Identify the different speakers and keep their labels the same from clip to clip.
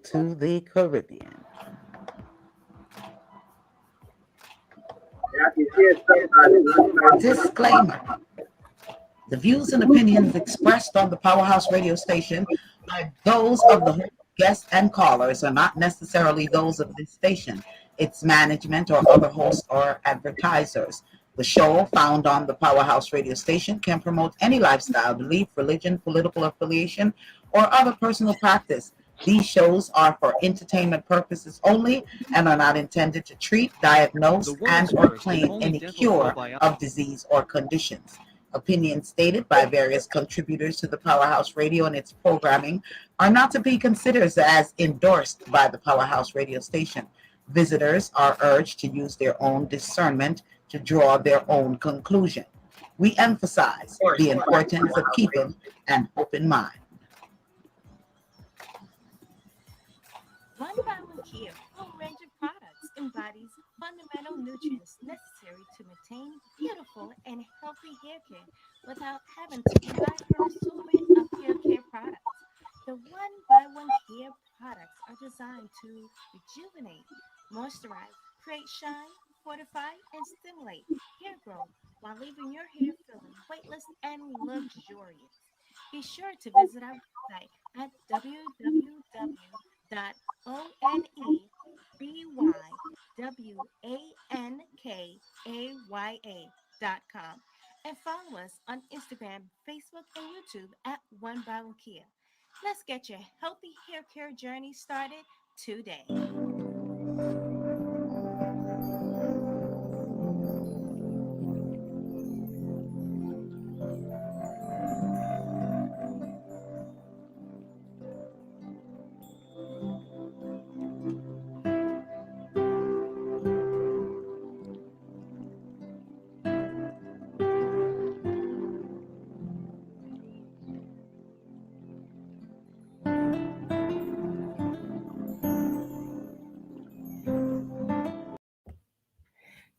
Speaker 1: to the Caribbean. Disclaimer. The views and opinions expressed on the Powerhouse radio station are those of the guests and callers, are not necessarily those of this station, its management, or other hosts or advertisers. The show, found on the Powerhouse radio station, can promote any lifestyle, belief, religion, political affiliation, or other personal practice. These shows are for entertainment purposes only and are not intended to treat, diagnose, and or claim any cure of disease or conditions. Opinions stated by various contributors to the Powerhouse Radio and its programming are not to be considered as endorsed by the Powerhouse Radio station. Visitors are urged to use their own discernment to draw their own conclusion. We emphasize the importance of keeping an open mind.
Speaker 2: One by one here, full range of products embodies fundamental nutrients necessary to maintain beautiful and healthy hair care without having to rely on an assortment of hair care products. The one by one hair products are designed to rejuvenate, moisturize, create shine, fortify, and stimulate hair growth while leaving your hair feeling weightless and luxurious. Be sure to visit our website at www.onebywankaya.com and follow us on Instagram, Facebook, and YouTube at One by One Kia. Let's get your healthy hair care journey started today.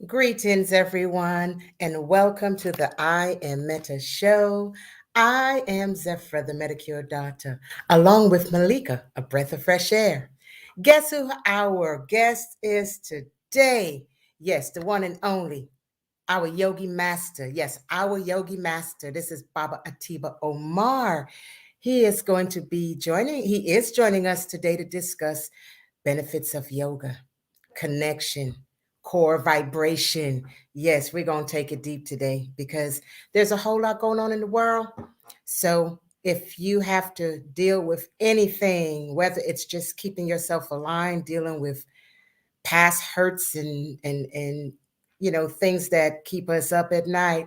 Speaker 3: Greetings, everyone, and welcome to the I Am Meta show. I am Zephyr, the Medicure Doctor, along with Malika, a breath of fresh air. Guess who our guest is today? Yes, the one and only, our yogi master. Yes, our yogi master. This is Baba Atiba Omar. He is joining us today to discuss benefits of yoga, connection, core vibration. Yes, we're going to take it deep today because there's a whole lot going on in the world. So if you have to deal with anything, whether it's just keeping yourself aligned, dealing with past hurts and things that keep us up at night,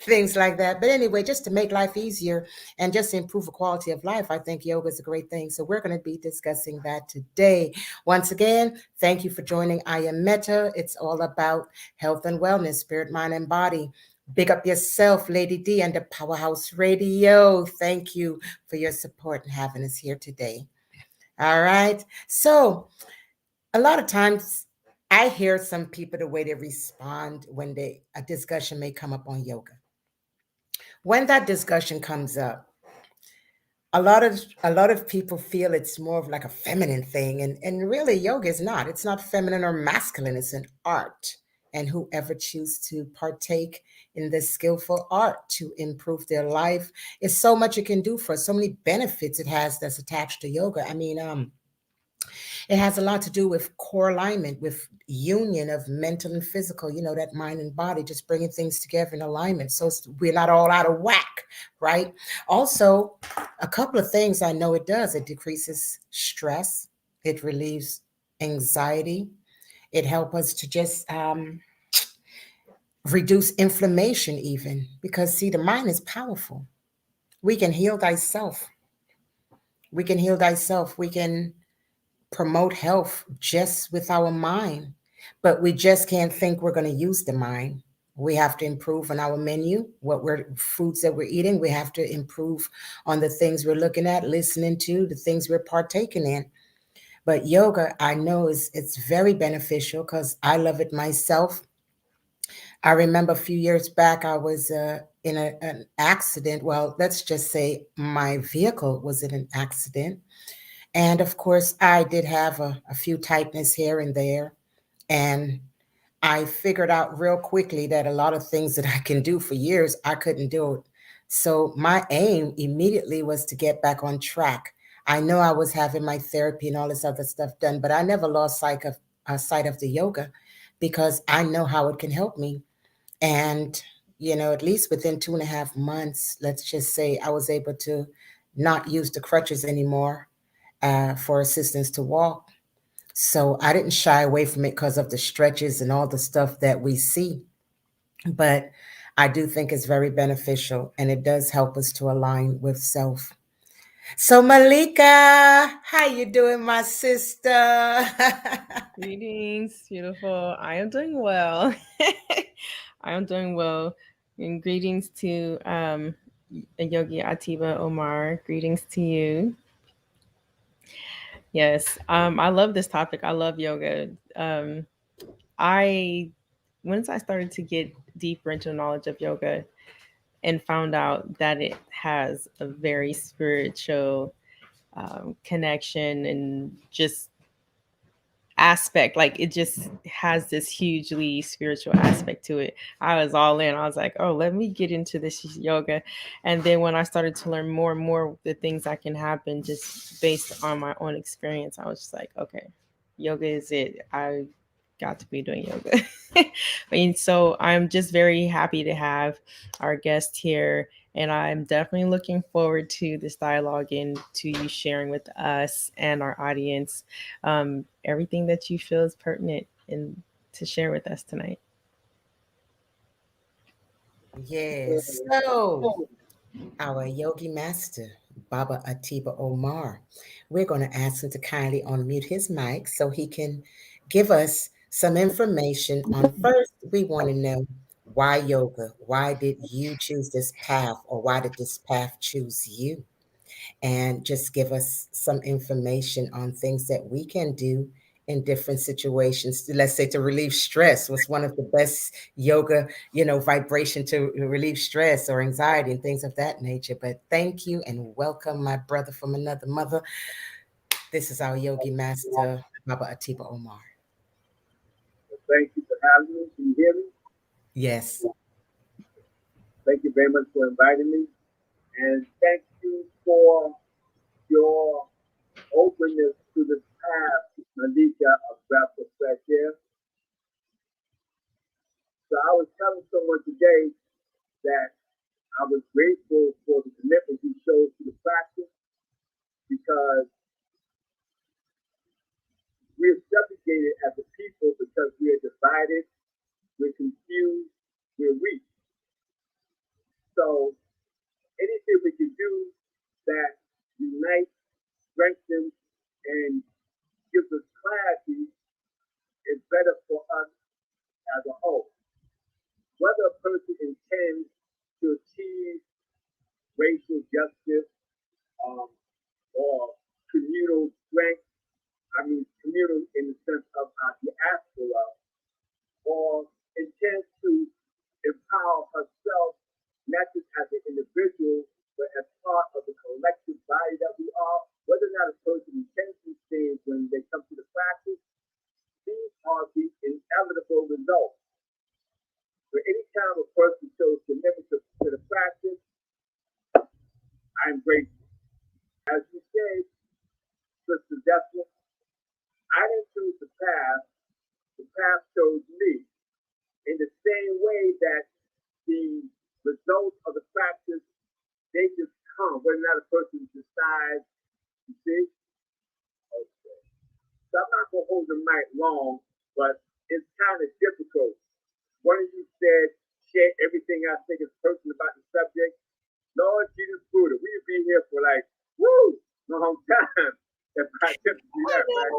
Speaker 3: things like that. But anyway, just to make life easier and just to improve the quality of life, I think yoga is a great thing. So we're going to be discussing that today. Once again, thank you for joining I Am Meta. It's all about health and wellness, spirit, mind, and body. Big up yourself, Lady D, and the Powerhouse Radio. Thank you for your support and having us here today. All right. So a lot of times I hear some people the way they respond when a discussion may come up on yoga. When that discussion comes up, a lot of people feel it's more of like a feminine thing, and really yoga is not. It's not feminine or masculine. It's an art, and whoever chooses to partake in this skillful art to improve their life is so much it can do for us, so many benefits it has that's attached to yoga. I mean, it has a lot to do with core alignment, with union of mental and physical, that mind and body, just bringing things together in alignment. So we're not all out of whack, right? Also, a couple of things I know it does. It decreases stress. It relieves anxiety. It helps us to just reduce inflammation even, because see, the mind is powerful. We can heal thyself. We can heal thyself. We can promote health just with our mind, but we just can't think we're going to use the mind. We have to improve on our menu, foods that we're eating. We have to improve on the things we're looking at, listening to, the things we're partaking in. But yoga, I know it's very beneficial because I love it myself. I remember a few years back, I was in an accident. Well, let's just say my vehicle was in an accident. And of course, I did have a few tightness here and there. And I figured out real quickly that a lot of things that I can do for years, I couldn't do it. So my aim immediately was to get back on track. I know I was having my therapy and all this other stuff done, but I never lost sight of the yoga because I know how it can help me. And, at least within 2.5 months, let's just say I was able to not use the crutches anymore for assistance to walk. So I didn't shy away from it because of the stretches and all the stuff that we see. But I do think it's very beneficial and it does help us to align with self. So Malika, how you doing, my sister?
Speaker 4: Greetings, beautiful. I am doing well. I am doing well. And greetings to Yogi Atiba Omar. Greetings to you. Yes, I love this topic. I love yoga. I Once I started to get deeper into knowledge of yoga and found out that it has a very spiritual connection and just aspect, like it just has this hugely spiritual aspect to it. I was all in. I was like, oh, let me get into this yoga. And then when I started to learn more and more the things that can happen just based on my own experience, I was just like, okay, yoga is it. I got to be doing yoga. And so I'm just very happy to have our guest here, and I'm definitely looking forward to this dialogue and to you sharing with us and our audience everything that you feel is pertinent and to share with us tonight.
Speaker 3: Yes. So, our yogi master, Baba Atiba Omar, we're going to ask him to kindly unmute his mic so he can give us some information on first, we want to know why yoga? Why did you choose this path, or why did this path choose you? And just give us some information on things that we can do in different situations. Let's say to relieve stress was one of the best yoga, vibration to relieve stress or anxiety and things of that nature. But thank you and welcome, my brother from another mother. This is our yogi master, Baba Atiba Omar.
Speaker 5: Thank you for having me. Can you hear me?
Speaker 3: Yes.
Speaker 5: Thank you very much for inviting me. And thank you for your openness to this path, Malika, of breath of fresh air. So I was telling someone today that I was grateful for the commitment you showed to the practice because we're subjugated as a people because we are divided, we're confused, we're weak. So anything we can do that unites, strengthens, and gives us clarity is better for us as a whole. Whether a person intends to achieve racial justice or communal strength, I mean communal in the sense of our diaspora, or intends to empower herself not just as an individual, but as part of the collective body that we are, whether or not a person intends these things when they come to the practice, these are the inevitable results. For any time a person shows commitment to the practice, I'm grateful. As you say, Sister Jessica, I didn't choose the path chose me. In the same way that the results of the practice, they just come, whether or not a person decides, you see? Okay. So I'm not going to hold the mic long, but it's kind of difficult. One of you said, share everything I think is personal about the subject. Lord Jesus Buddha, we would be here for like, long time if I just do that, right?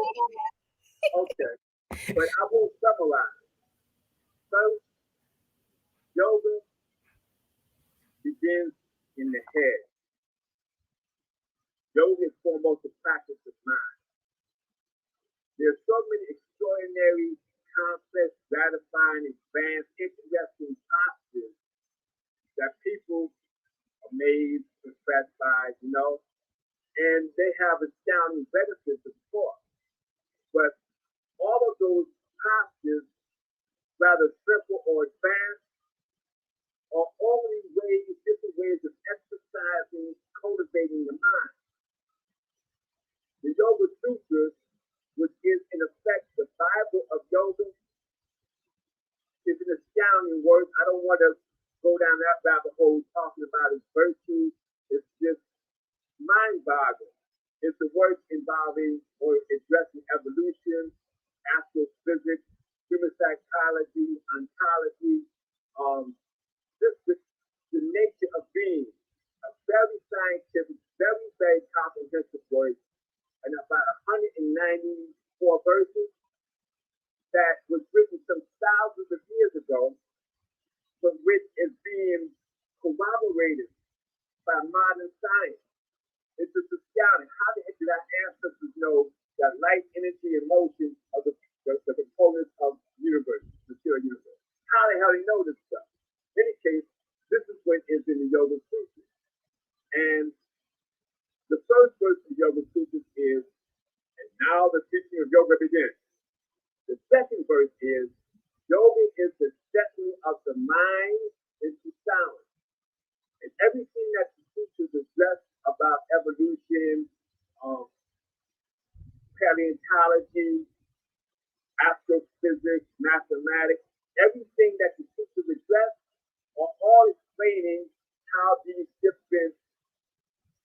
Speaker 5: Okay. But I will summarize. First, yoga begins in the head. Yoga is foremost a practice of mind. There are so many extraordinary, complex, gratifying, advanced, interesting postures that people are amazed, impressed by, and they have astounding benefits, of course. But all of those postures, rather simple or advanced, are only ways, different ways of exercising, cultivating the mind. The Yoga Sutras, which is in effect the Bible of yoga, is an astounding work. I don't want to go down that rabbit hole talking about its virtues. It's just mind-boggling. It's a work involving or addressing evolution, astrophysics, human psychology, ontology, just the nature of being. A very scientific, very, very comprehensive work, and about 194 verses that was written some thousands of years ago, but which is being corroborated by modern science. It's just astounding. How the heck did our ancestors know that light, energy, and motion are the components of the universe, the material universe? How the hell do they know this stuff? In any case, this is what is in the Yoga Sutras. And the first verse of the Yoga Sutras is, and now the teaching of yoga begins. The second verse is, yoga is the settling of the mind into silence. And everything that the sutras address about evolution, paleontology, astrophysics, mathematics, everything that the sutras address are all explaining how these different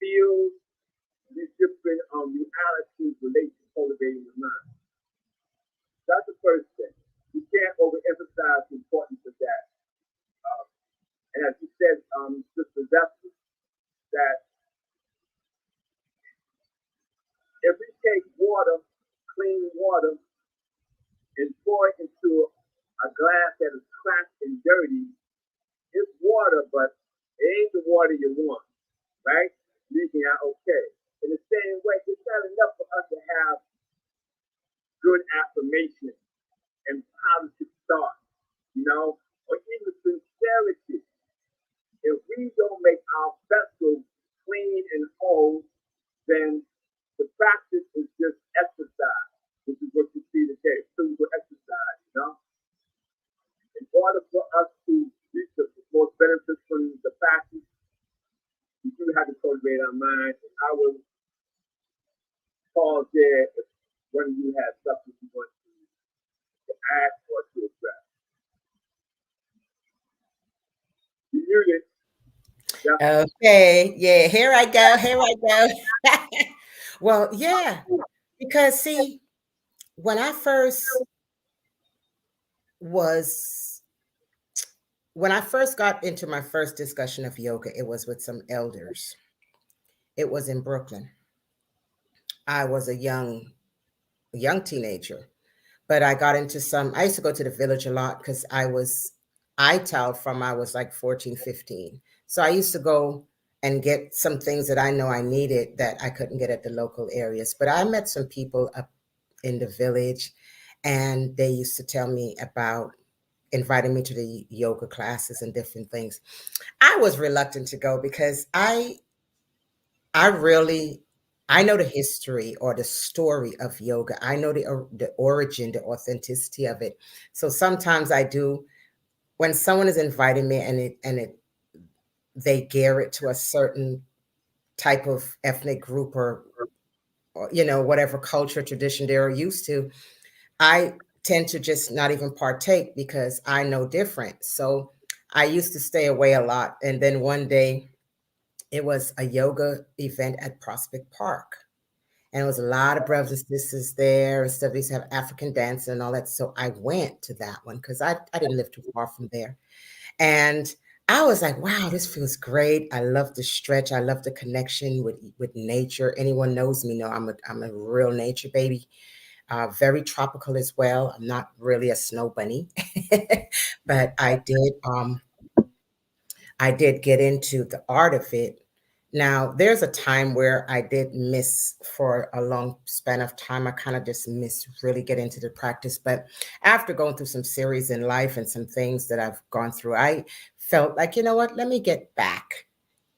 Speaker 5: fields, these different realities relate to cultivating the mind. That's the first thing. You can't overemphasize the importance of that. And as you said, Sister Zephyr, that if we take water, clean water, and pour it into a glass that is cracked and dirty, it's water, but it ain't the water you want, right? Leaking out okay. In the same way, it's not enough for us to have good affirmation and positive thoughts, or even sincerity. If we don't make our vessels clean and whole, then the practice is just exercise, which is what you see today, physical exercise, In order for us to reach the most benefits from the practice, we do have to cultivate our mind. And I will pause there if one of you has something you want to ask or to address. You muted.
Speaker 3: Yep. Okay. Yeah. Here I go. Well, yeah. Because see, when I first got into my first discussion of yoga, it was with some elders. It was in Brooklyn. I was a young teenager, but I used to go to the village a lot because I taught from I was like 14, 15. So I used to go and get some things that I know I needed that I couldn't get at the local areas. But I met some people up in the village, and they used to tell me about inviting me to the yoga classes and different things. I was reluctant to go because I know the history or the story of yoga. I know the origin, the authenticity of it. So sometimes I do, when someone is inviting me and they gear it to a certain type of ethnic group or whatever culture tradition they're used to, I tend to just not even partake because I know different. So I used to stay away a lot. And then one day it was a yoga event at Prospect Park. And it was a lot of brothers and sisters there and stuff. They used to have African dance and all that. So I went to that one because I didn't live too far from there. And I was like, wow, this feels great. I love the stretch. I love the connection with nature. Anyone knows me know I'm a real nature baby. Very tropical as well. I'm not really a snow bunny, but I did get into the art of it. Now, there's a time where I did miss for a long span of time. I kind of just missed really get into the practice. But after going through some series in life and some things that I've gone through, I felt like, you know what, let me get back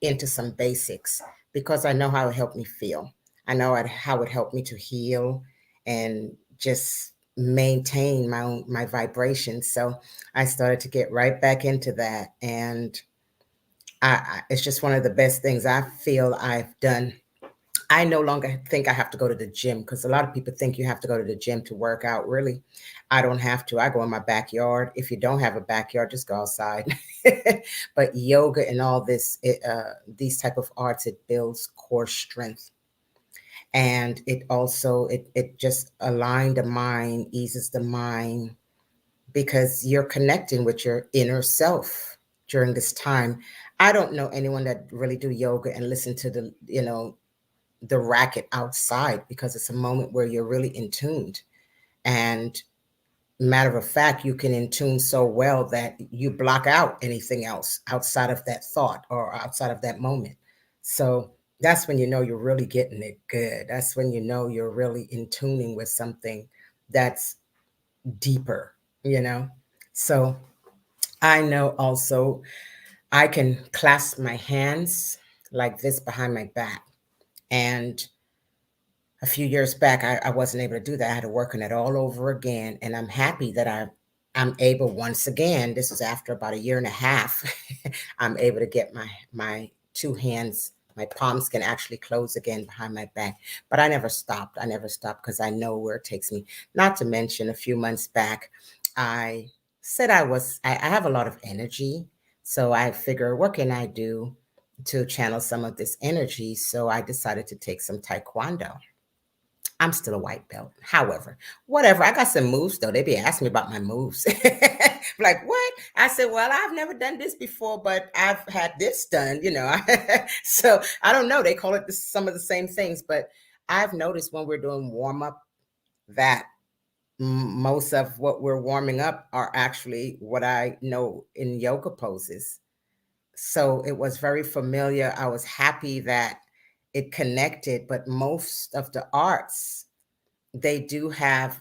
Speaker 3: into some basics. because I know how it helped me feel. I know how it helped me to heal and just maintain my vibration. So I started to get right back into that, and it's just one of the best things I feel I've done. I no longer think I have to go to the gym, because a lot of people think you have to go to the gym to work out. Really, I don't have to. I go in my backyard. If you don't have a backyard, just go outside. But yoga and all this, these type of arts, it builds core strength, and it also it just align the mind, eases the mind, because you're connecting with your inner self during this time. I don't know anyone that really do yoga and listen to the racket outside, because it's a moment where you're really in tuned. And matter of fact, you can in tune so well that you block out anything else outside of that thought or outside of that moment. So that's when you know you're really getting it good. That's when you know you're really in tuning with something that's deeper, you know? So I know also I can clasp my hands like this behind my back. And a few years back, I wasn't able to do that. I had to work on it all over again. And I'm happy that I'm able once again, this is after about a year and a half, I'm able to get my two hands, my palms can actually close again behind my back. But I never stopped. I never stopped, because I know where it takes me. Not to mention, a few months back, I said I have a lot of energy. So I figure, what can I do to channel some of this energy? So I decided to take some Taekwondo. I'm still a white belt. However, whatever. I got some moves though. They be asking me about my moves. Like, what? I said, well, I've never done this before, but I've had this done, you know. So I don't know. They call it some of the same things, but I've noticed when we're doing warm up that most of what we're warming up are actually what I know in yoga poses. So it was very familiar. I was happy that it connected, but most of the arts, they do have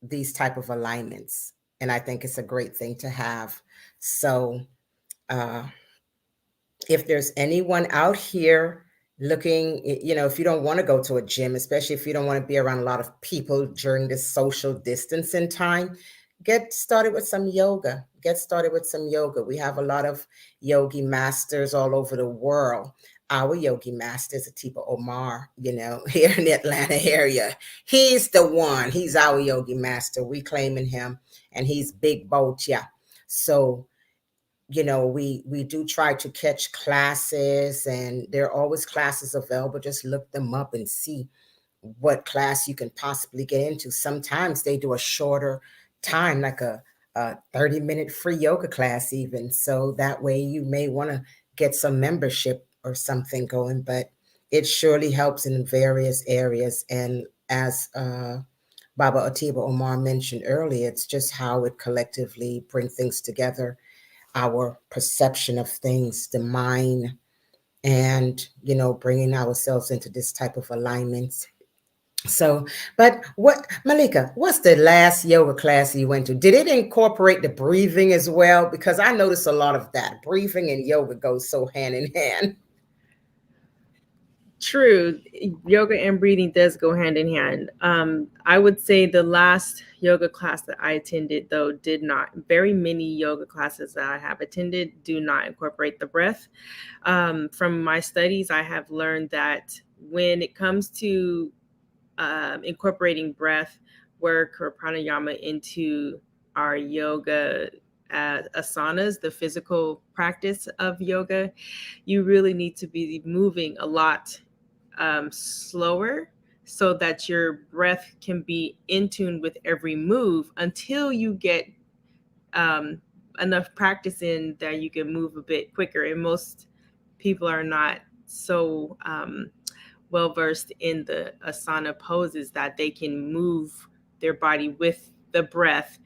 Speaker 3: these type of alignments, and I think it's a great thing to have. So uh, if there's anyone out here looking, if you don't want to go to a gym, especially if you don't want to be around a lot of people during this social distancing time, get started with some yoga. Get started with some yoga. We have a lot of yogi masters all over the world. Our yogi master is Atiba Omar, here in the Atlanta area. He's the one. He's our yogi master. We claiming him, and he's Big Bocha. So we do try to catch classes, and there are always classes available. Just look them up and see what class you can possibly get into. Sometimes they do a shorter time, like a 30-minute free yoga class even. So that way you may want to get some membership or something going, but it surely helps in various areas. And as Baba Atiba Omar mentioned earlier, it's just how it collectively bring things together, our perception of things, the mind, and bringing ourselves into this type of alignments. So, but Malika, what's the last yoga class you went to? Did it incorporate the breathing as well? Because I noticed a lot of that. Breathing and yoga goes so hand in hand.
Speaker 4: True, yoga and breathing does go hand in hand. I would say the last yoga class that I attended, though, did not. Very many yoga classes that I have attended do not incorporate the breath. From my studies, I have learned that when it comes to incorporating breath work or pranayama into our yoga asanas, the physical practice of yoga, you really need to be moving a lot slower, so that your breath can be in tune with every move until you get um, enough practice in that you can move a bit quicker. And most people are not so well versed in the asana poses that they can move their body with the breath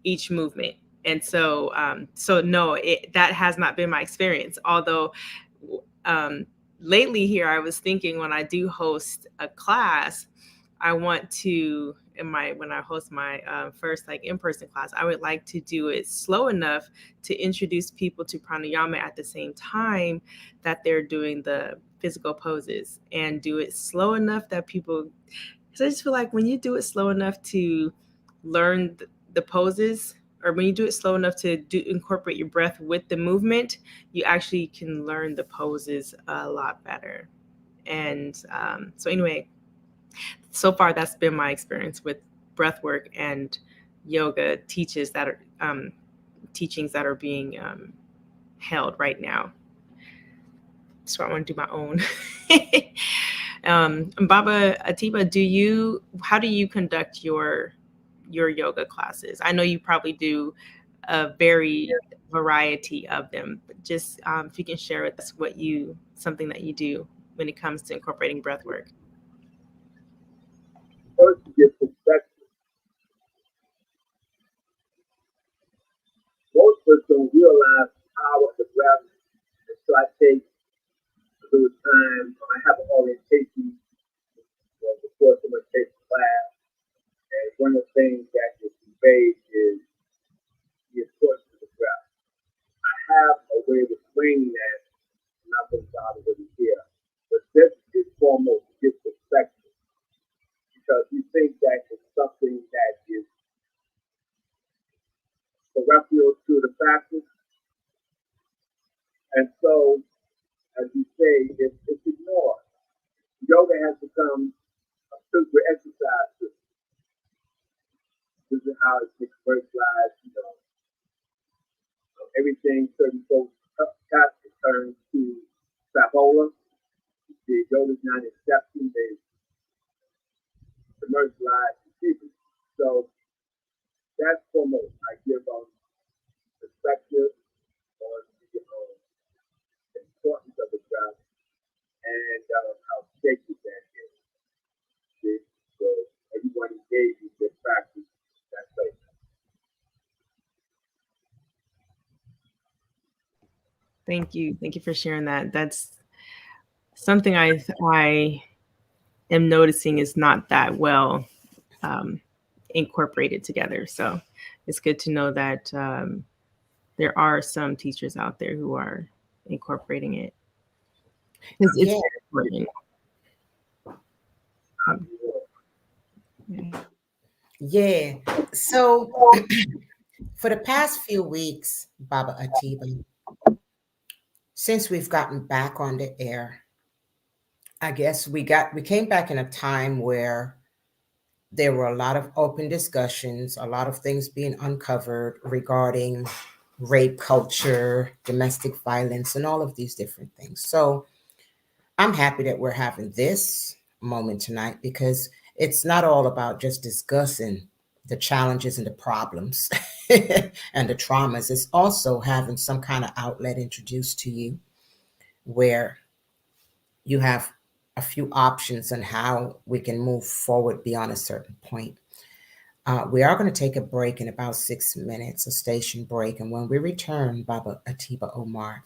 Speaker 4: each movement. And so no, that has not been my experience. Although um, lately here, I was thinking, when I do host a class, I want to in my when I host my first like in-person class, I would like to do it slow enough to introduce people to pranayama at the same time that they're doing the physical poses, and do it slow enough that people. So I just feel like when you do it slow enough to learn the poses, or when you do it slow enough to incorporate your breath with the movement, you actually can learn the poses a lot better. And so anyway, so far that's been my experience with breath work and yoga teachings that are being held right now. So I want to do my own. Baba Atiba, how do you conduct your yoga classes? I know you probably do a very variety of them, but just if you can share with us something that you do when it comes to incorporating breath work.
Speaker 5: First, to get perspective. Most of us don't realize the power of the breath, and so I take a little time. I have an orientation before someone takes a class, and one of the things that is conveyed is the importance of the breath. I have a way of explaining that. I'm not going to bother with it here, but this is foremost to get perspective, because we think that it's something that is peripheral to the practice, and so, as you say, it's ignored. Yoga has become a super exercise system. This is how it takes first lives, everything certain folks cut it turns to Sabola. The yoga is not an exception. They commercialize the people. So that's foremost. I give perspective on the importance of the breath and how sacred that is. So everyone engages in practice that way.
Speaker 4: Thank you for sharing that. That's something I am noticing is not that well incorporated together. So it's good to know that there are some teachers out there who are incorporating it. It's
Speaker 3: Yeah.
Speaker 4: important.
Speaker 3: Yeah. So for the past few weeks, Baba Atiba, since we've gotten back on the air, I guess we came back in a time where there were a lot of open discussions, a lot of things being uncovered regarding rape culture, domestic violence, and all of these different things. So I'm happy that we're having this moment tonight, because it's not all about just discussing the challenges and the problems and the traumas. It's also having some kind of outlet introduced to you where you have a few options on how we can move forward beyond a certain point. We are going to take a break in about 6 minutes, a station break. And when we return, Baba Atiba Omar,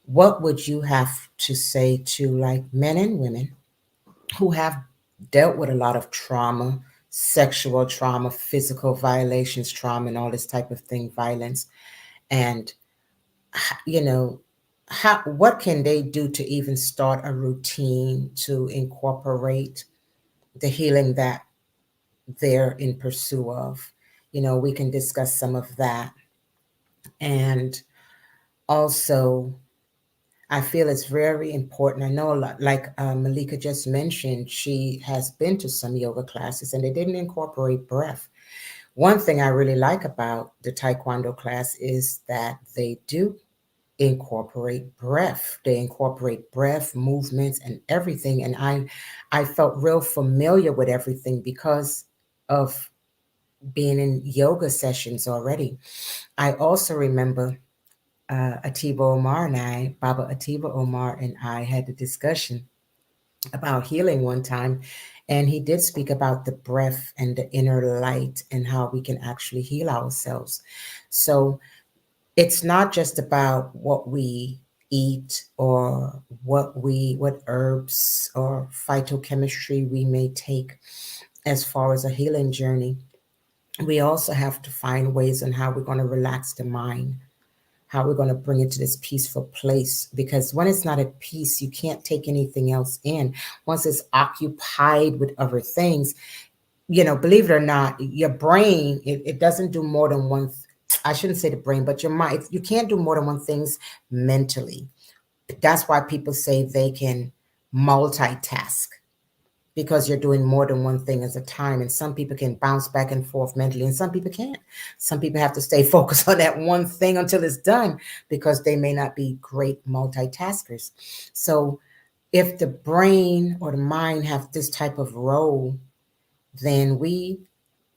Speaker 3: what would you have to say to like men and women who have dealt with a lot of trauma, sexual trauma, physical violations, trauma, and all this type of thing, violence? And, what can they do to even start a routine to incorporate the healing that they're in pursuit of? We can discuss some of that. And also, I feel it's very important. I know a lot, like Malika just mentioned, she has been to some yoga classes and they didn't incorporate breath. One thing I really like about the Taekwondo class is that they do incorporate breath. They incorporate breath, movements, and everything. And I felt real familiar with everything because of being in yoga sessions already. I also remember Baba Atiba Omar and I had a discussion about healing one time. And he did speak about the breath and the inner light and how we can actually heal ourselves. So it's not just about what we eat or what herbs or phytochemistry we may take. as far as a healing journey, we also have to find ways on how we're going to relax the mind, how we're going to bring it to this peaceful place. Because when it's not at peace, you can't take anything else in. Once it's occupied with other things, believe it or not, your brain, it doesn't do more than one. I shouldn't say the brain, but your mind, you can't do more than one things mentally. That's why people say they can multitask, because you're doing more than one thing at a time. And some people can bounce back and forth mentally, and some people can't. Some people have to stay focused on that one thing until it's done, because they may not be great multitaskers. So if the brain or the mind have this type of role, then we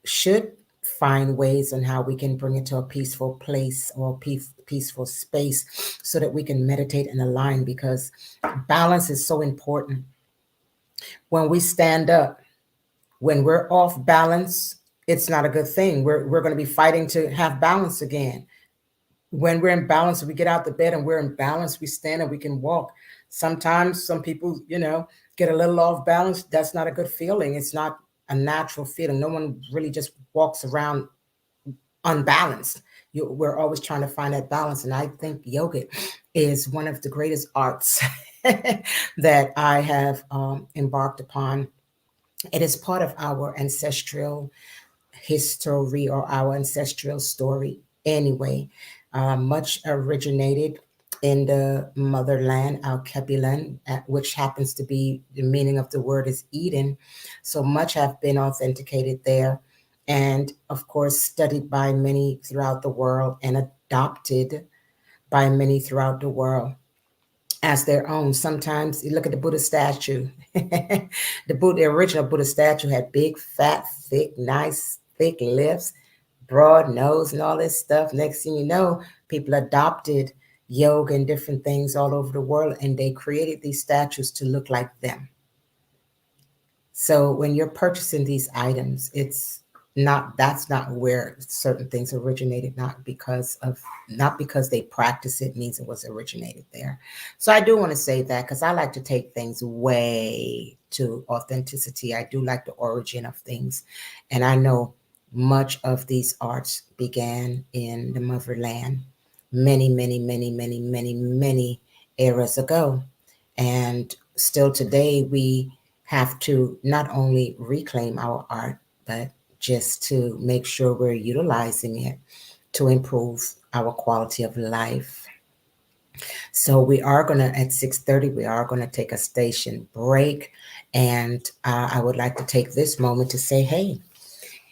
Speaker 3: should find ways on how we can bring it to a peaceful place or peaceful space, so that we can meditate and align, because balance is so important. When we stand up, when we're off balance, it's not a good thing. We're going to be fighting to have balance again. When we're in balance, we get out the bed and we're in balance, we stand and we can walk. Sometimes some people, get a little off balance. That's not a good feeling. It's not a natural feeling. No one really just walks around unbalanced. We're always trying to find that balance. And I think yoga is one of the greatest arts that I have embarked upon. It is part of our ancestral history, or our ancestral story anyway. Much originated in the motherland, Alkebulan, which happens to be the meaning of the word is Eden. So much have been authenticated there, and of course studied by many throughout the world and adopted by many throughout the world as their own. Sometimes you look at the Buddha statue. The original Buddha statue had big, fat, thick, nice, thick lips, broad nose, and all this stuff. Next thing you know, people adopted yoga and different things all over the world, and they created these statues to look like them. So when you're purchasing these items, that's not where certain things originated, not because they practice it means it was originated there. So I do want to say that, because I like to take things way to authenticity. I do like the origin of things. And I know much of these arts began in the motherland many, many, many, many, many, many eras ago. And still today, we have to not only reclaim our art, but just to make sure we're utilizing it to improve our quality of life. So we are going to, at 6:30, we are going to take a station break. And I would like to take this moment to say, hey,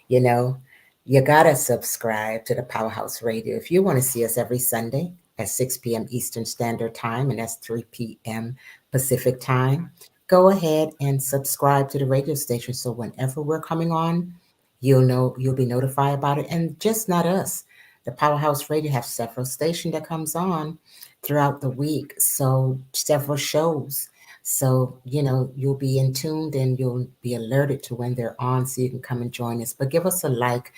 Speaker 3: you know, you got to subscribe to the Powerhouse Radio. If you want to see us every Sunday at 6 p.m. Eastern Standard Time, and that's 3 p.m. Pacific Time, go ahead and subscribe to the radio station. So whenever we're coming on, you'll be notified about it. And just not us. The Powerhouse Radio have several stations that comes on throughout the week. So several shows. So, you'll be in tuned and you'll be alerted to when they're on, so you can come and join us. But give us a like,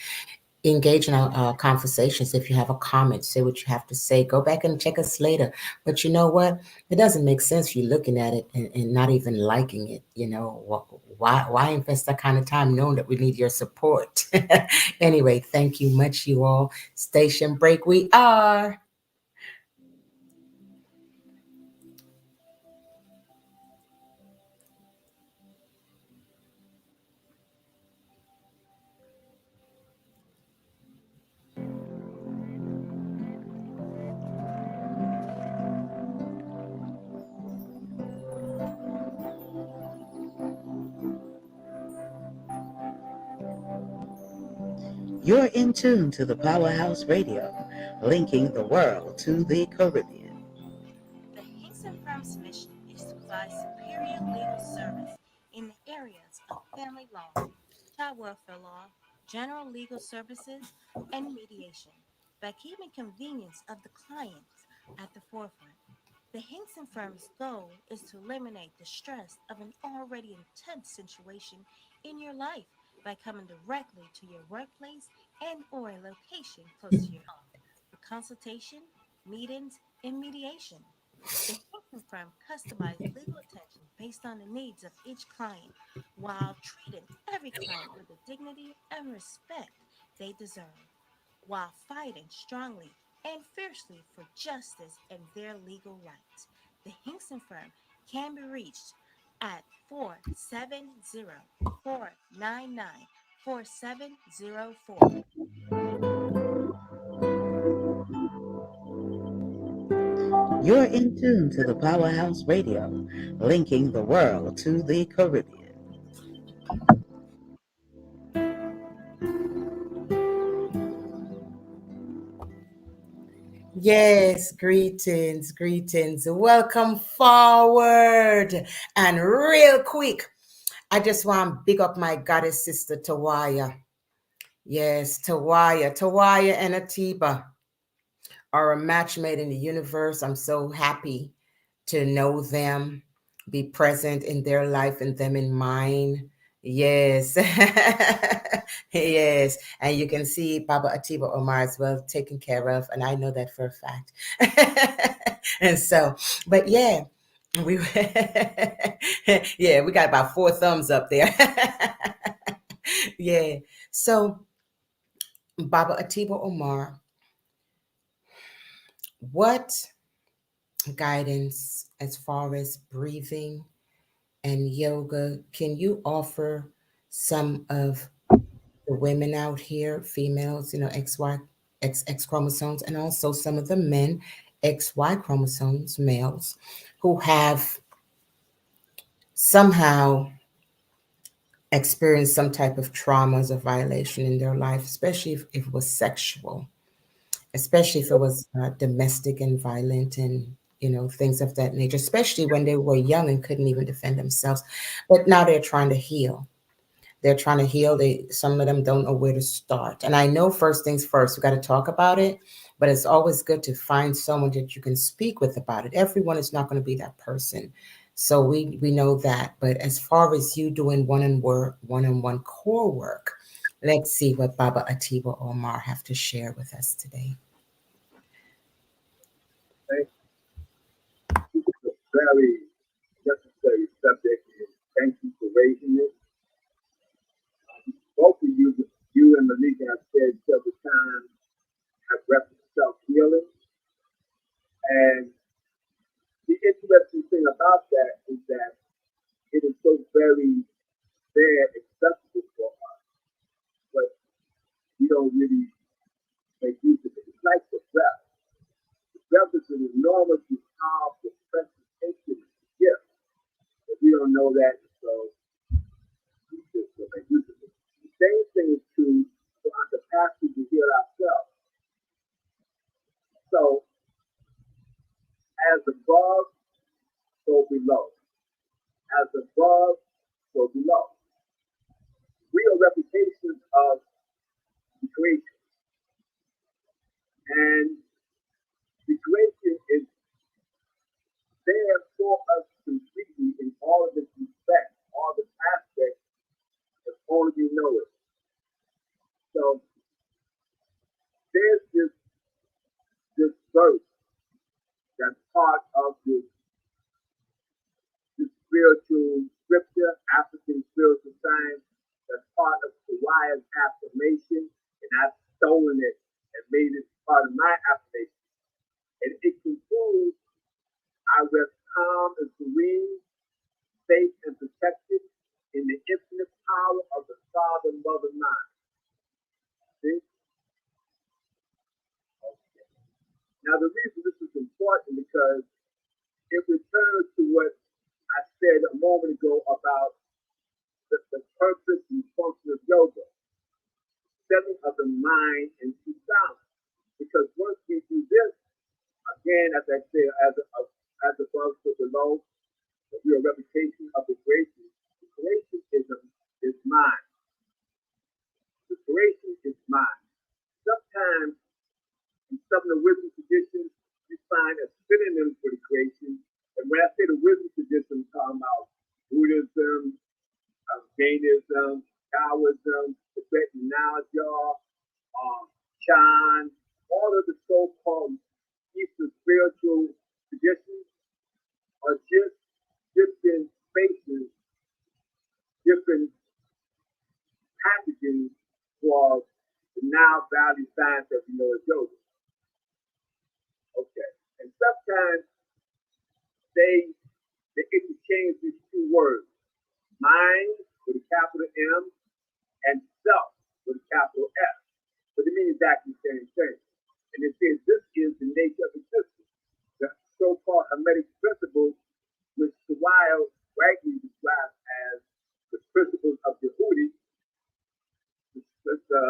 Speaker 3: engage in our conversations. If you have a comment, say what you have to say. Go back and check us later. But you know what? It doesn't make sense for you looking at it and not even liking it. Why invest that kind of time knowing that we need your support? Anyway, thank you much, you all. Station break, we are.
Speaker 1: You're in tune to the Powerhouse Radio, linking the world to the Caribbean.
Speaker 2: The Hinson Firm's mission is to provide superior legal service in the areas of family law, child welfare law, general legal services, and mediation by keeping convenience of the clients at the forefront. The Hinson Firm's goal is to eliminate the stress of an already intense situation in your life by coming directly to your workplace and or a location close to your home for consultation, meetings, and mediation. The staffing firm customized legal attention based on the needs of each client while treating every client with the dignity and respect they deserve, while fighting strongly and fiercely for justice and their legal rights. The Hinkson firm can be reached at 470-499-4704.
Speaker 1: You're in tune to the Powerhouse Radio, linking the world to the Caribbean.
Speaker 3: Yes, greetings, greetings. Welcome forward. And real quick, I just want to big up my goddess sister Tawaya. Yes, Tawaya and Atiba are a match made in the universe. I'm so happy to know them, be present in their life and them in mine. Yes. Yes. And you can see Baba Atiba Omar as well taken care of. And I know that for a fact. And so, but yeah, we yeah, we got about 4 thumbs up there. Yeah. So Baba Atiba Omar, what guidance as far as breathing and yoga can you offer some of the women out here, females, XY, XX chromosomes, and also some of the men, XY chromosomes, males, who have somehow experienced some type of traumas or violation in their life, especially if it was sexual, especially if it was domestic and violent and things of that nature, especially when they were young and couldn't even defend themselves. But now they're trying to heal. They're trying to heal. Some of them don't know where to start. And I know first things first, we got to talk about it, but it's always good to find someone that you can speak with about it. Everyone is not going to be that person. So we know that. But as far as you doing one-on-one core work, let's see what Baba Atiba Omar have to share with us today.
Speaker 5: Thank you. This is a very necessary subject, and thank you for raising it. Both of you and Malika have said several times, have referenced self-healing. And the interesting thing about that is that it is so very there, accessible for us, but we don't really make use of it. It's like the breath. The breath is an enormously powerful, precious instrument, gift, but we don't know that, so we just don't make use of it. The same thing is true for our capacity to heal ourselves. So, as above, so below. As above, so below. We are reputations of the creation. And the creation is there for us completely in all of its respects, all the aspects, if only we know it. So there's this verse that's part of this spiritual scripture, African spiritual science, that's part of Hawaii affirmation, and I've stolen it and made it part of my affirmation. And it concludes, I rest calm and serene, safe and protected in the infinite power of the Father, Mother, Mind. See? Okay. Now, the reason this is important because it returns to what I said a moment ago about the purpose and function of yoga, setting of the mind into balance. Because once we do this, again, as I said, as above so below, we are a reputation of the creation. The creation is mine. The creation is mine. Sometimes in some of the wisdom traditions, you find a synonym for the creation. And when I say the wisdom tradition, I'm talking about Buddhism, Jainism, Taoism, Tibetan Nalja, Chan, all of the so-called Eastern spiritual traditions. are just different spaces, different packaging for the now value science that we know as yoga. Okay. And sometimes they interchange these two words, mind with a capital M and self with a capital S. But it means exactly the same thing. And it says this is the nature of existence. The so-called Hermetic principles, which Wild rightly describes as the principles of Yehudi. The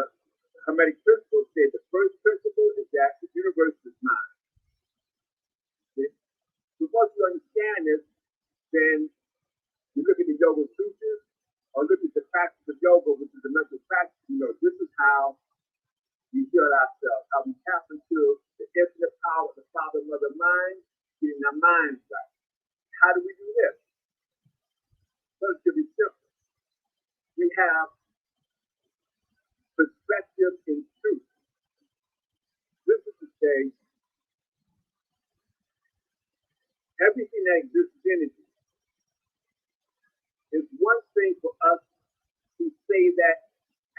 Speaker 5: Hermetic principles say the first principle is that the universe is mind. Okay? So once you understand this, then you look at the yoga sutras or look at the practice of yoga, which is a mental practice. You know, this is how we heal ourselves, how we tap into the infinite power of the Father, Mother, Mind, getting our minds right. How do we do this? First, to be simple, we have perspective in truth. This is to say, everything that exists is energy. It's one thing for us to say that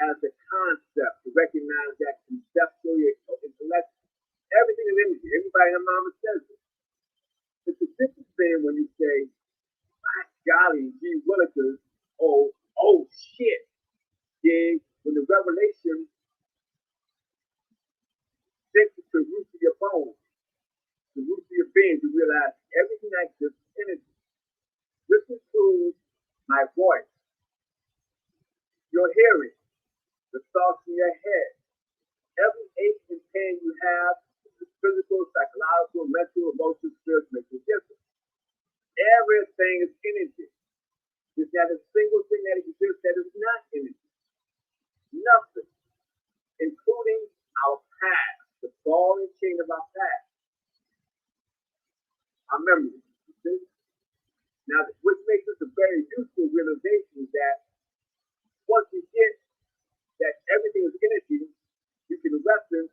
Speaker 5: as a concept, to recognize that conceptually or intellectually. Everything is energy. Everybody in the mama says it. It's a different thing when you say, my golly, gee willikers, oh shit. Yeah, when the revelation takes you to the root of your bones, the root of your being, you realize everything that exists is energy. This includes my voice, your hearing, the thoughts in your head. Every ache and pain you have, physical, psychological, mental, emotional, spiritual, makes a difference. Everything is energy. There's not a single thing that exists that is not energy. Nothing, including our past, the ball and chain of our past, our memories. Now, what makes this a very useful realization is that once you get that everything is energy, you can reference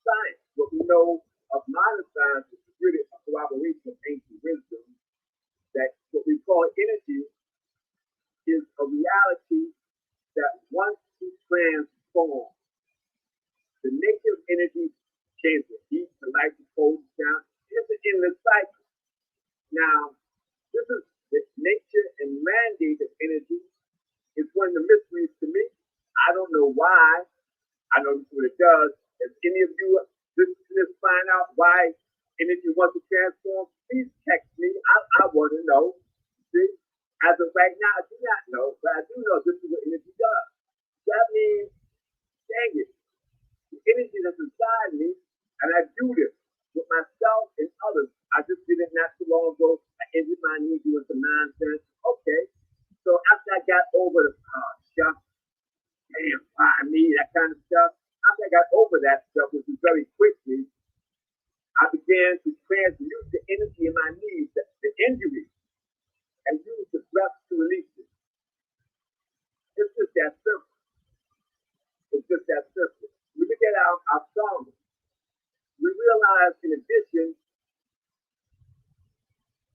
Speaker 5: science. What we know of modern science is really a corroboration of ancient wisdom, that what we call energy is a reality that once you transform, the nature of energy changes. Heat, the light, the cold, the sound. It's an endless cycle. Now, this is the nature and mandate of energy. It's one of the mysteries to me. I don't know why. I know this is what it does. If any of you listeners find out why energy wants to transform, please text me. I want to know. See? As of right now, I do not know, but I do know this is what energy does. That means, dang it, the energy that's inside me, and I do this with myself and others. I just did it not too long ago. I injured my knee doing some nonsense. Okay. So after I got over the shucks, damn, why me, that kind of stuff. After I got over that stuff, which was very quickly, I began to transmute the energy in my knees, the injury, and use the breath to release it. It's just that simple. It's just that simple. We look at our songs. We realize, in addition,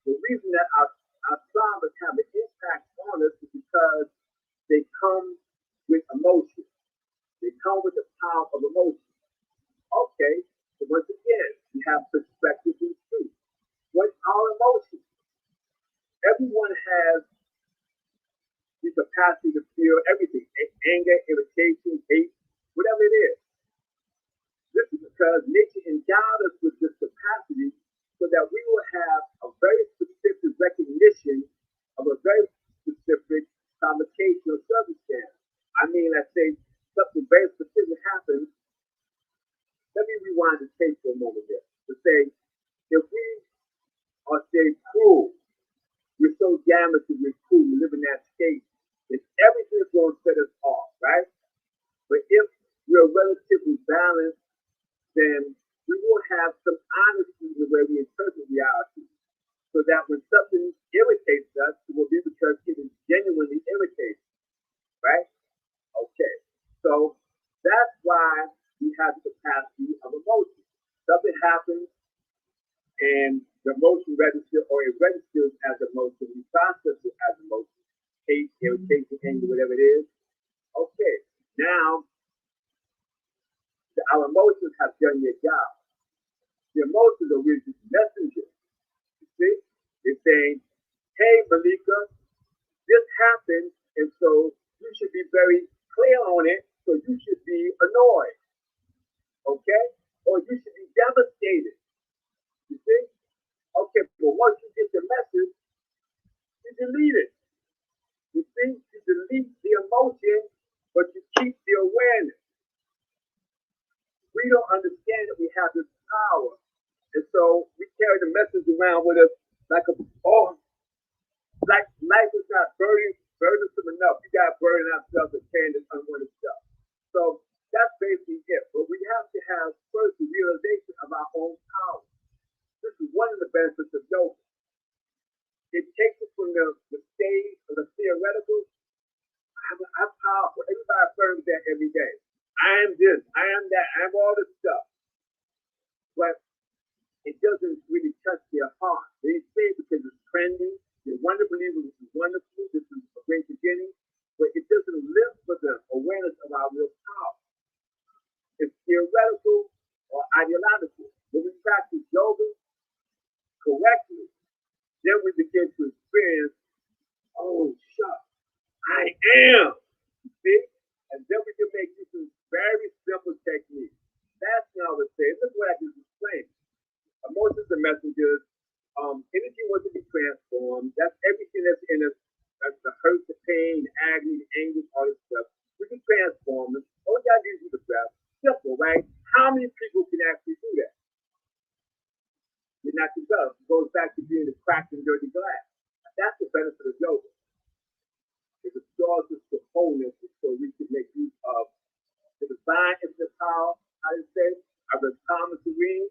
Speaker 5: the reason that our traumas have an impact on us is because they come with emotion. They come with the power of emotion. Okay, so once again, we have perspective and truth. What's our emotion? Everyone has the capacity to feel everything, anger, irritation, hate, whatever it is. This is because nature endowed us with this capacity so that we will have a very specific recognition of a very specific provocation or circumstance. I mean, let's say something very specific happens. Let me rewind the tape for a moment there. To say, if we are, say, cruel, we're so damaged that we're cruel, we live in that state, then everything is going to set us off, right? But if we're relatively balanced, then we will have some honesty in the way we interpret reality. So that when something irritates us, it will be because it is genuinely irritating, right? Okay. So that's why we have the capacity of emotion. Something happens and The emotion registers or it registers as emotion. We process it as emotion. Hate, irritation, anger, whatever it is. Okay, now our emotions have done their job. The emotions are really just messengers. You see? It's saying, hey, Malika, this happened, and so you should be very clear on it, so you should be annoyed, okay? Or you should be devastated, you see? Okay, but once you get the message, you delete it. You see? You delete the emotion, but you keep the awareness. We don't understand that we have this power. And so we carry the message around with us like like life is not burdensome enough. You got to burden ourselves with carrying this unwanted stuff. So that's basically it. But we have to have first the realization of our own power. This is one of the benefits of yoga. It takes us from the stage of the theoretical. I'm powerful. Everybody affirms that every day. I am this, I am that, I am all this stuff. But it doesn't really touch their heart. They say it because it's trendy. They want to believe this is wonderful. This is a great beginning. But it doesn't live for them awareness of our real power. It's theoretical or ideological. When we practice yoga correctly, then we begin to experience, oh, shucks, I am. See? And then we can make use of very simple techniques. That's how I would say. This is what I can explain. Emotions are messengers. Energy wants to be transformed. That's everything that's in us. That's the hurt, the pain, the agony, the anger, all this stuff. We can transform it. All you gotta do is do the breath. Simple, right? How many people can actually do that? You're not yourself. It goes back to being the cracked and dirty glass. That's the benefit of yoga. It restores us to wholeness so we can make use of the divine infinite power, how to say, of the calm and serene,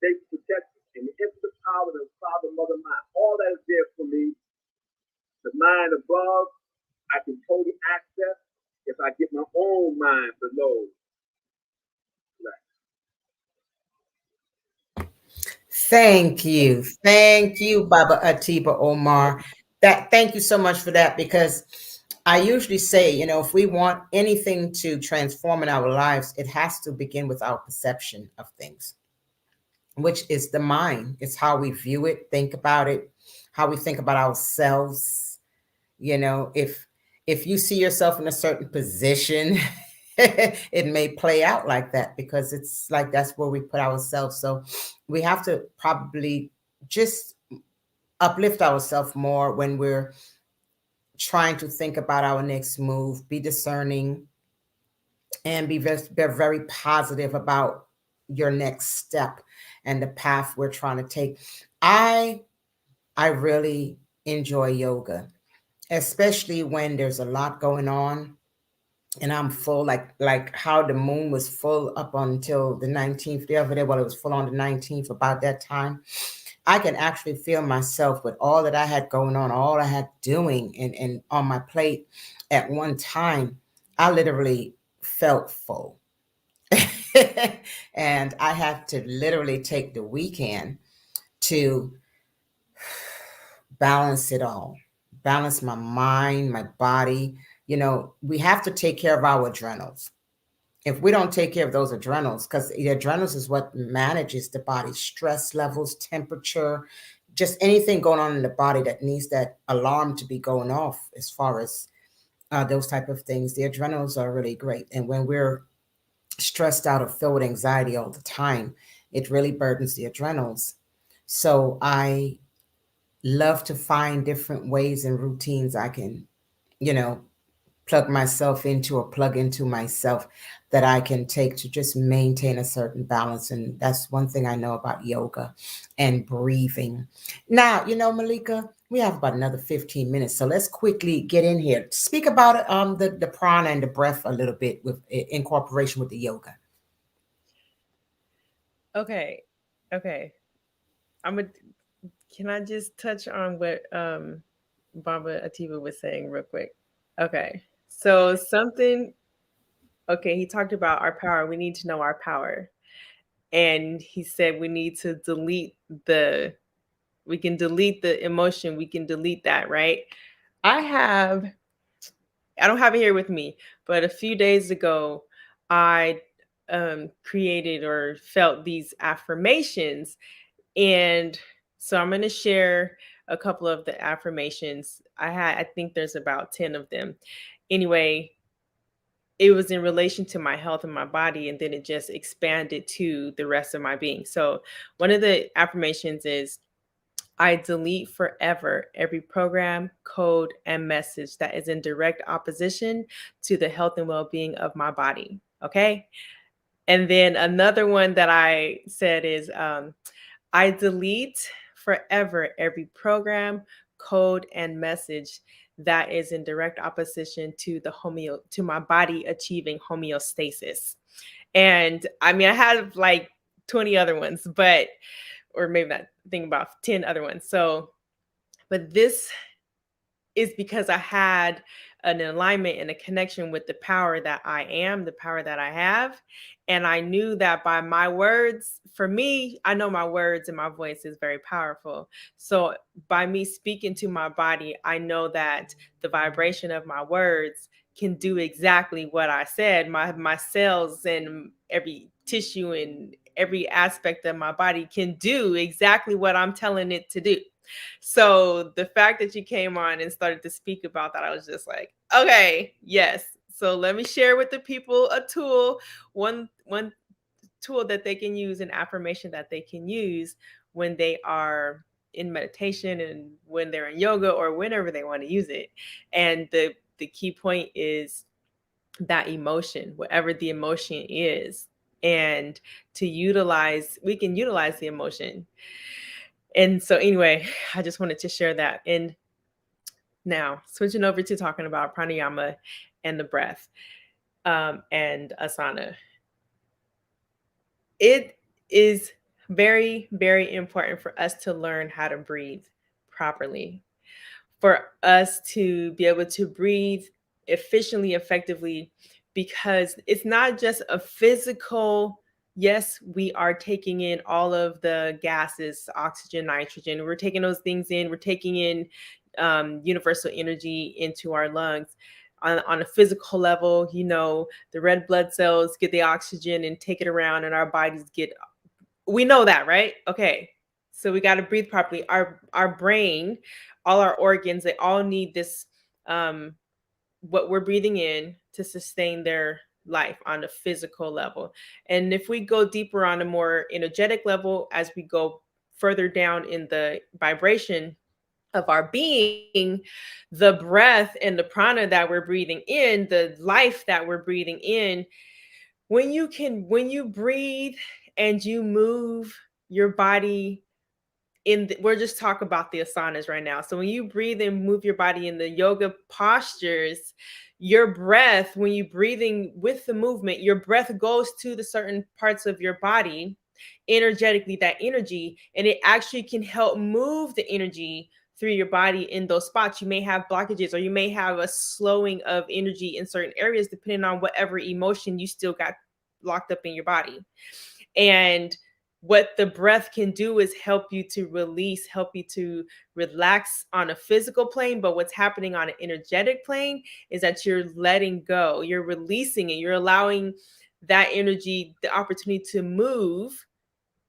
Speaker 5: safe protection, and the infinite power of the Father, Mother, Mind. All that is there for me. The mind above, I can totally access if I get my own mind below.
Speaker 3: Thank you. Thank you, Baba Atiba Omar. Thank you so much for that, because I usually say, if we want anything to transform in our lives, it has to begin with our perception of things, which is the mind. It's how we view it, think about it, how we think about ourselves. If you see yourself in a certain position, it may play out like that, because it's like that's where we put ourselves. So we have to probably just uplift ourselves more when we're trying to think about our next move, be discerning, and be very positive about your next step and the path we're trying to take. I really enjoy yoga, especially when there's a lot going on and I'm full, like how the moon was full up until the 19th, the other day. Well, it was full on the 19th about that time. I can actually feel myself with all that I had going on, all I had doing and on my plate at one time. I literally felt full. And I had to literally take the weekend to balance it all, balance my mind, my body. We have to take care of our adrenals. If we don't take care of those adrenals, because the adrenals is what manages the body's stress levels, temperature, just anything going on in the body that needs that alarm to be going off, as far as those type of things. The adrenals are really great. And when we're stressed out or filled with anxiety all the time, it really burdens the adrenals. So I love to find different ways and routines I can, you know, plug myself into or plug into myself that I can take to just maintain a certain balance. And that's one thing I know about yoga and breathing. Now, Malika, we have about another 15 minutes. So let's quickly get in here. Speak about the prana and the breath a little bit with incorporation with the yoga.
Speaker 4: Okay. Can I just touch on what Baba Atiba was saying real quick? Okay. So he talked about our power. We need to know our power. And he said we need to delete the We can delete the emotion. We can delete that, right? I have, I don't have it here with me, but a few days ago, I created or felt these affirmations. And so I'm going to share a couple of the affirmations. I think there's about 10 of them. Anyway, it was in relation to my health and my body, and then it just expanded to the rest of my being. So one of the affirmations is, I delete forever every program, code, and message that is in direct opposition to the health and well-being of my body. Okay. And then another one that I said is, I delete forever every program, code, and message that is in direct opposition to to my body achieving homeostasis. And I mean, I have like 20 other ones, but or maybe not, think about 10 other ones. So, but this is because I had an alignment and a connection with the power that I am, the power that I have. And I knew that by my words, for me, I know my words and my voice is very powerful. So by me speaking to my body, I know that the vibration of my words can do exactly what I said. My cells and every tissue and every aspect of my body can do exactly what I'm telling it to do. So the fact that you came on and started to speak about that, I was just like, okay, yes. So let me share with the people a tool, one tool that they can use, an affirmation that they can use when they are in meditation and when they're in yoga or whenever they want to use it. And the key point is that emotion, whatever the emotion is, and we can utilize the emotion. And so anyway, I just wanted to share that. And now switching over to talking about pranayama and the breath, and asana. It is very, very important for us to learn how to breathe properly, for us to be able to breathe efficiently, effectively, because it's not just a physical, yes, we are taking in all of the gases, oxygen, nitrogen, we're taking those things in, we're taking in universal energy into our lungs. On a physical level, the red blood cells get the oxygen and take it around, and our bodies we know that, right? Okay. So we got to breathe properly. Our brain, all our organs, they all need this, what we're breathing in to sustain their life on a physical level. And if we go deeper on a more energetic level, as we go further down in the vibration of our being, the breath and the prana that we're breathing in, the life that we're breathing in, when you breathe and you move your body we're just talking about the asanas right now. So when you breathe and move your body in the yoga postures, your breath, when you breathing with the movement, your breath goes to the certain parts of your body energetically, that energy, and it actually can help move the energy through your body in those spots. You may have blockages, or you may have a slowing of energy in certain areas, depending on whatever emotion you still got locked up in your body. And what the breath can do is help you to release, help you to relax on a physical plane. But what's happening on an energetic plane is that you're letting go, you're releasing it, you're allowing that energy the opportunity to move,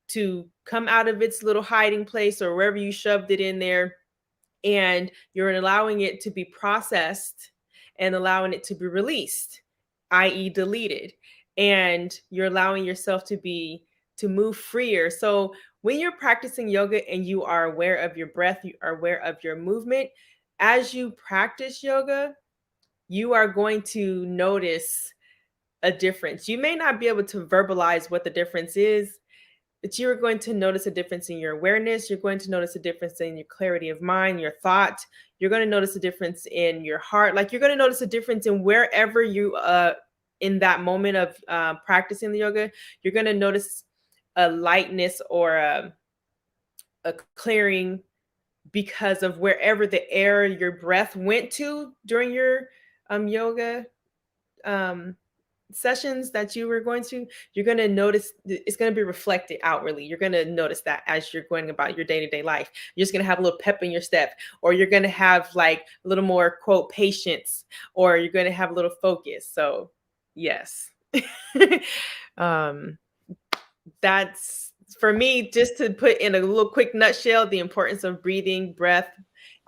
Speaker 4: to come out of its little hiding place or wherever you shoved it in there. And you're allowing it to be processed and allowing it to be released, i.e., deleted. And you're allowing yourself to move freer. So when you're practicing yoga and you are aware of your breath, you are aware of your movement, as you practice yoga, you are going to notice a difference. You may not be able to verbalize what the difference is, but you are going to notice a difference in your awareness. You're going to notice a difference in your clarity of mind, your thought. You're going to notice a difference in your heart. Like, you're going to notice a difference in wherever you, in that moment of practicing the yoga, you're going to notice a lightness or a clearing because of wherever the your breath went to during your yoga um, sessions that you were going to, you're going to notice it's going to be reflected outwardly. You're going to notice that as you're going about your day-to-day life. You're just going to have a little pep in your step, or you're going to have like a little more quote patience, or you're going to have a little focus. So yes. um that's for me, just to put in a little quick nutshell, the importance of breathing, breath,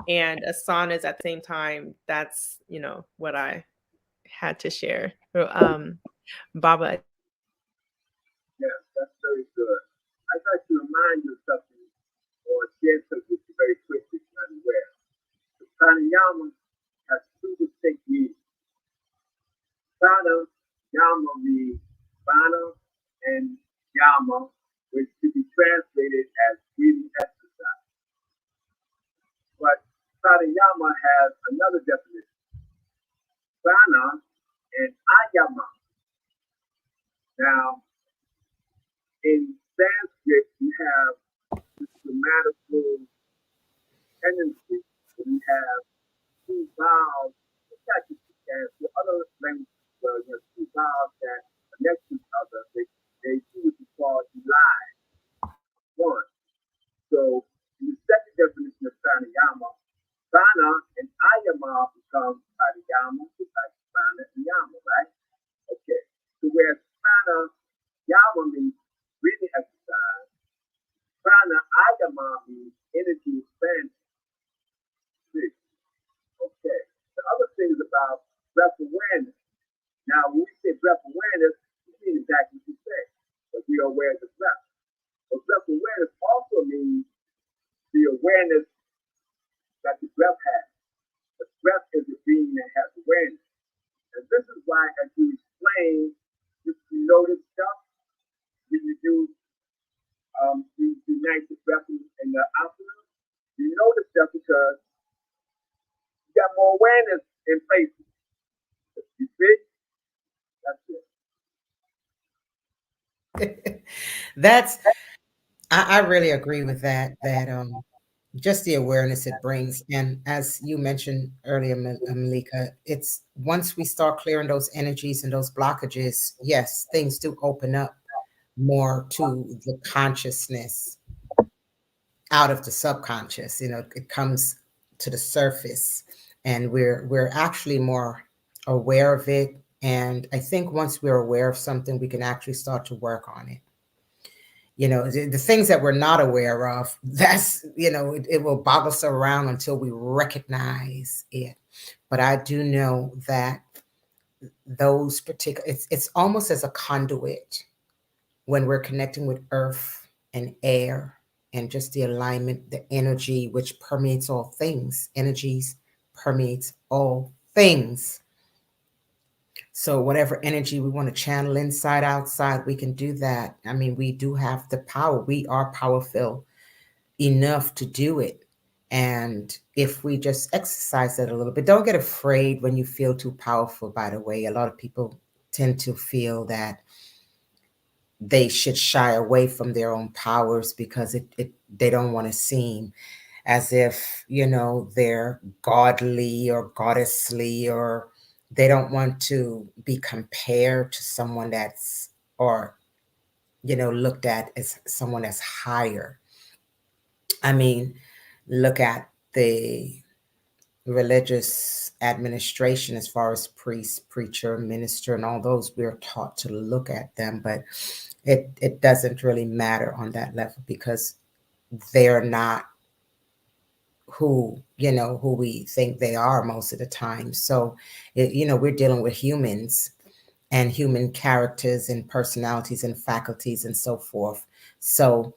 Speaker 4: and asanas at the same time. That's, what I had to share. So, Baba.
Speaker 5: Yes, that's very good. I'd like to remind you of something or share something with you very quickly, if you're unaware. The pranayama has two distinct meanings. Pranayama means prana and yama, which could be translated as breathing exercise. But pranayama has another definition. Prana and ayama. Now, in Sanskrit, you have this grammatical tendency that we have two vowels, it's actually as the other languages, well, you have two vowels that connect to each other. They do what you call July one. So in the second definition of pranayama, prana and ayama become pranayama, just like prana and yama, right? Okay. So whereas prana yama means breathing exercise, prana ayama means energy expansion. See? Okay. The other thing is about breath awareness. Now, when we say breath awareness, we mean exactly what you say, but we are aware of the breath. But breath awareness also means the awareness that the breath has. The breath is a being that has awareness. And this is why, as you explain, you notice stuff when you do you unite the breath and the asana. You notice stuff because you got more awareness in places. You see? That's it.
Speaker 3: That's I really agree with that. That just the awareness it brings, and as you mentioned earlier, Malika, it's once we start clearing those energies and those blockages, yes, things do open up more to the consciousness out of the subconscious. It comes to the surface, and we're actually more aware of it. And I think once we're aware of something, we can actually start to work on it. The things that we're not aware of, that's, it will bog us around until we recognize it. But I do know that those particular, it's almost as a conduit when we're connecting with earth and air and just the alignment, the energy, which permeates all things. Energies permeates all things. So whatever energy we want to channel inside, outside, we can do that. I mean, we do have the power. We are powerful enough to do it. And if we just exercise that a little bit, don't get afraid when you feel too powerful, by the way. A lot of people tend to feel that they should shy away from their own powers because they don't want to seem as if, they're godly or goddessly, or they don't want to be compared to someone that's, or, looked at as someone that's higher. I mean, look at the religious administration as far as priest, preacher, minister, and all those. We're taught to look at them, but it doesn't really matter on that level because they're not who we think they are most of the time. So, we're dealing with humans and human characters and personalities and faculties and so forth. So,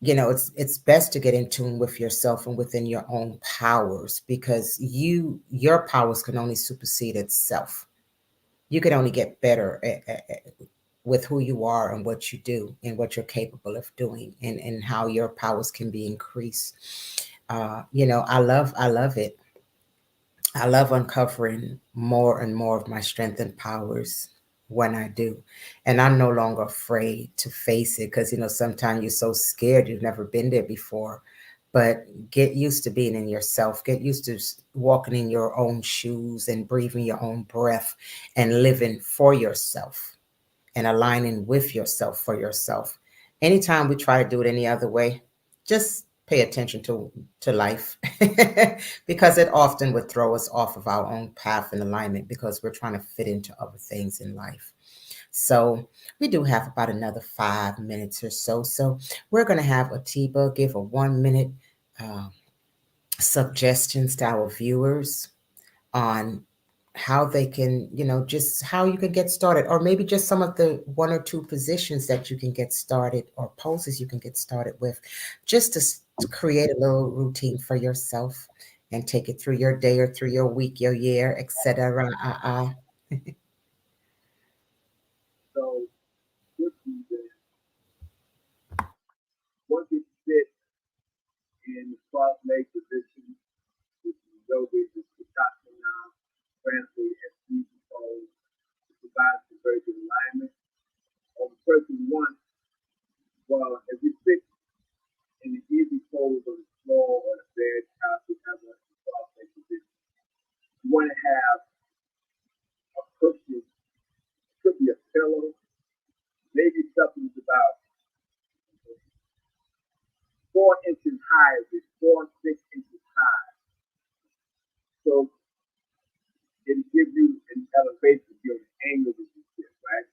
Speaker 3: it's best to get in tune with yourself and within your own powers, because your powers can only supersede itself. You can only get better with who you are and what you do and what you're capable of doing, and how your powers can be increased. I love it. I love uncovering more and more of my strength and powers when I do. And I'm no longer afraid to face it because, sometimes you're so scared, you've never been there before. but get used to being in yourself. Get used to walking in your own shoes and breathing your own breath and living for yourself and aligning with yourself for yourself. Anytime we try to do it any other way, just pay attention to life because it often would throw us off of our own path and alignment because we're trying to fit into other things in life. So we do have about another 5 minutes or so. So we're going to have Atiba give a 1 minute uh, suggestions to our viewers on how they can, just how you can get started, or maybe just some of the one or two positions that you can get started or poses you can get started with, just to create a little routine for yourself and take it through your day or through your week, your year, etc.
Speaker 5: So what you do once you sit in the cross leg position, which is yoga, is the now translated as easy pose, it provides a very good alignment. On person one, well, if you sit in the easy pose on the floor or the bed, couch, whatever, cross leg position, you want to have a cushion. It could be a pillow, maybe something that's about 4 inches high, 4 or 6 inches high. So it gives you an elevation, you an angle that you sit, right?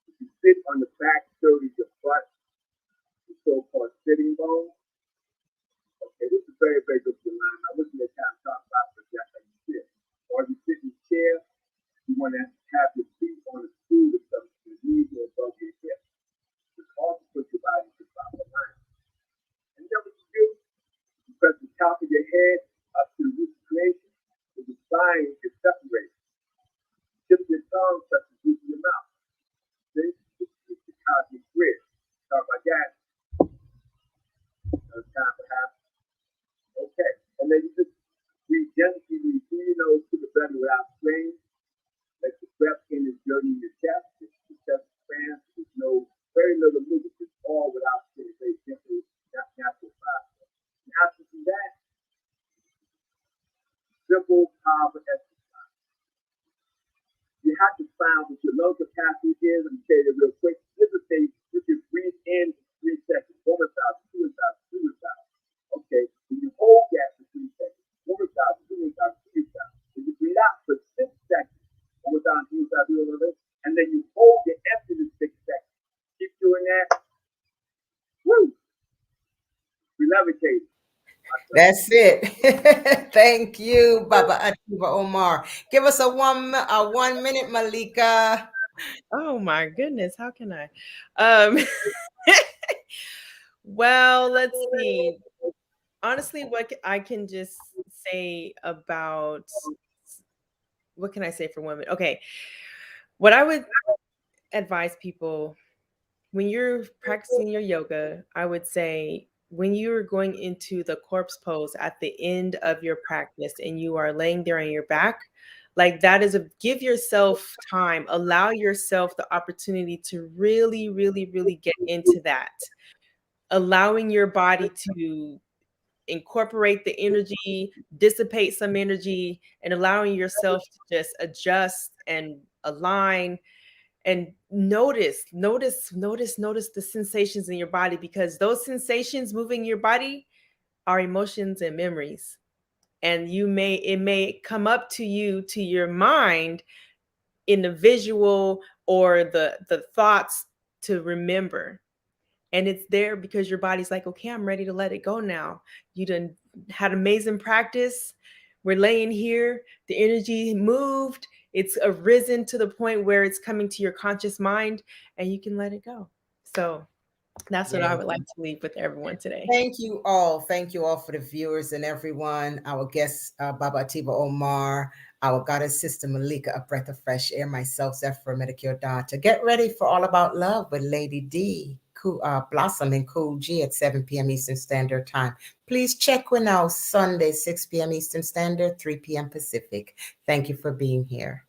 Speaker 5: If you sit on the back third of your butt, the so-called sitting bone, okay, this is very, very good for your line. I listen to time talk about the that's how you sit. Or if you sit in a chair, you want to have your feet on a stool or something, your knees are above your hips. This also puts your body in the proper line. And then what you do, you press the top of your head up to the root of creation, so the spine is separated. Tip your tongue touches the roof of your mouth. See? This is the cosmic grid. Talk about that. Time for half. Okay. And then you just breathe gently through your nose to the belly without strain. Let the breath in is dirty in your chest. The chest expands. There's no very little movement. It's all without strain. Very gently. That's natural process. And after you do that, simple, powerful exercise. You have to find what your lung capacity is. Let me tell you real quick. This is a you can breathe in 3 seconds. 1 without, 2 without, 3 without. Okay. When you hold that for 3 seconds, 1 without, 2 without, 3 without. When you breathe out for 6 seconds, 1 without, 2 without, 3 without, and then you hold it after the 6 seconds. Keep doing that. Woo! We levitate.
Speaker 3: That's it. Thank you, Baba Atiba Omar. Give us a 1 minute, Malika.
Speaker 4: Oh my goodness, how can I? Um, well, let's see. Honestly, I can just say about what can I say for women? Okay, what I would advise people when you're practicing your yoga, I would say when you're going into the corpse pose at the end of your practice and you are laying there on your back, like that is give yourself time, allow yourself the opportunity to really, really, really get into that, allowing your body to incorporate the energy, dissipate some energy, and allowing yourself to just adjust and align and notice the sensations in your body, because those sensations moving your body are emotions and memories. And it may come up to you, to your mind, in the visual or the thoughts to remember. And it's there because your body's like, okay, I'm ready to let it go now. You done had amazing practice. We're laying here. The energy moved. It's arisen to the point where it's coming to your conscious mind and you can let it go. So that's what I
Speaker 3: Yeah.
Speaker 4: would like to leave with everyone today.
Speaker 3: Thank you all. Thank you all for the viewers and everyone. Our guest, Baba Atiba Omar, our goddess sister Malika, a breath of fresh air, myself, Zephyr, Medicure Data. Get ready for All About Love with Lady D, Blossom and Cool G at 7 p.m. Eastern Standard Time. Please check in now Sunday, 6 p.m. Eastern Standard, 3 p.m. Pacific. Thank you for being here.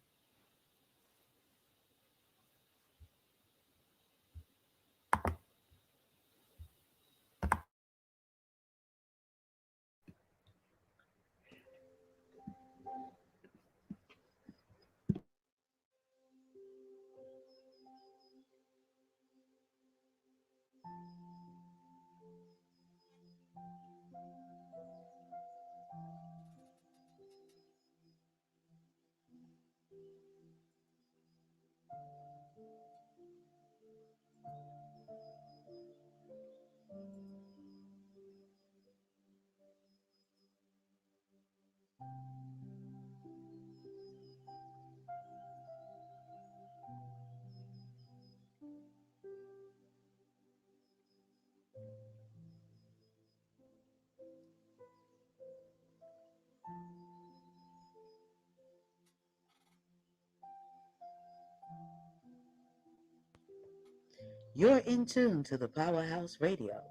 Speaker 1: You're in tune to the Powerhouse Radio,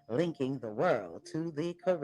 Speaker 1: linking the world to the Caribbean.